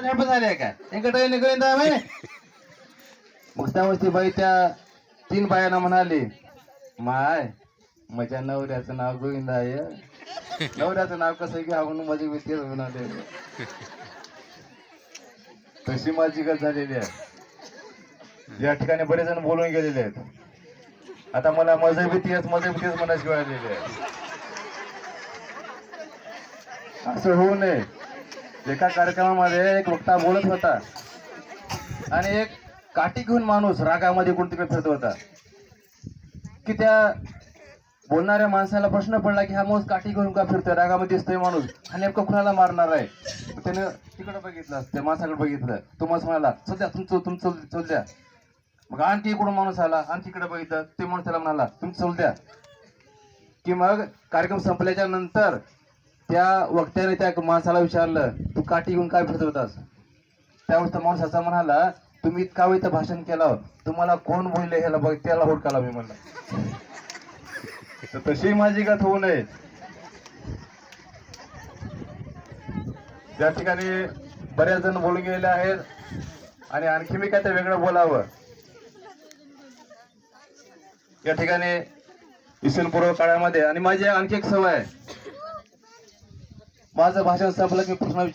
झडप झाले का इकडे गोविंदा बाई मग त्यावेळेस बाई त्या 3 बायांना म्हणाली माय माझ्या नवऱ्याचं नाव गोविंदा आहे नवऱ्याचं नाव कसं घ्या म्हणून माझी विचार म्हणाले तशी माझी गत झालेली आहे या ठिकाणी बरेच जण बोलून गेलेले आहेत आता मला मजबी तेच म्हणायची वेळ आलेली आहे असं होऊ नये एका कार्यक्रमामध्ये एक वक्ता बोलत होता आणि एक काठी घेऊन माणूस रागामध्ये कोणतीकडे फिरत होता की त्या बोलणाऱ्या माणसाला प्रश्न पडला की हा माणूस काठी घेऊन का फिरतोय रागामध्ये दिसतोय माणूस आणि नेमकं कुणाला मारणार आहे त्याने तिकडे बघितलं त्या माणसाकडे बघितलं तो माणूस म्हणाला सध्या तुमचं चल द्या मग आणखी इकडून माणूस आला आणखी इकडे बघितलं ते माणूस त्याला म्हणाला तुम्ही चल द्या की मग कार्यक्रम संपल्याच्या नंतर त्या वक्त्याने त्या माणसाला विचारलं तू काठी घेऊन काय फिरत होतास त्यावेळेस त्या माणूस असा म्हणाला तुम्ही इतका वेळ इथं भाषण केलं तुम्हाला कोण बोलले ह्याला बघ त्याला हुडकाला मी म्हणलं तर तशी माझी गत होऊ नये त्या ठिकाणी बऱ्याच जण बोलून गेलेले आहेत आणि आणखी मी काय ते वेगळं बोलावं या ठिकाणी इसवी पूर्व काळामध्ये आणि माझी आणखी एक सवय आहे माझं भाषण संपलं की प्रश्न